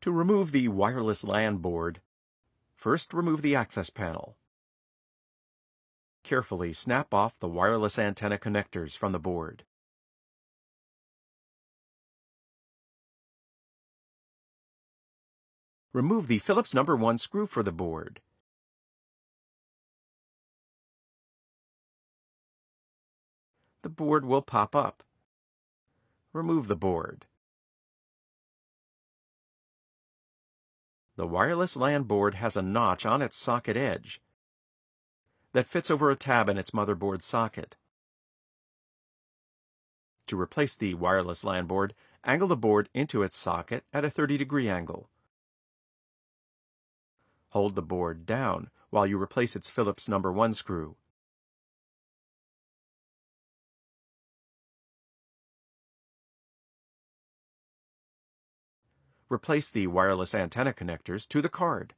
To remove the wireless LAN board, first remove the access panel. Carefully snap off the wireless antenna connectors from the board. Remove the Phillips number 1 screw for the board. The board will pop up. Remove the board. The wireless LAN board has a notch on its socket edge that fits over a tab in its motherboard socket. To replace the wireless LAN board, angle the board into its socket at a 30-degree angle. Hold the board down while you replace its Phillips number 1 screw. Replace the wireless antenna connectors to the card.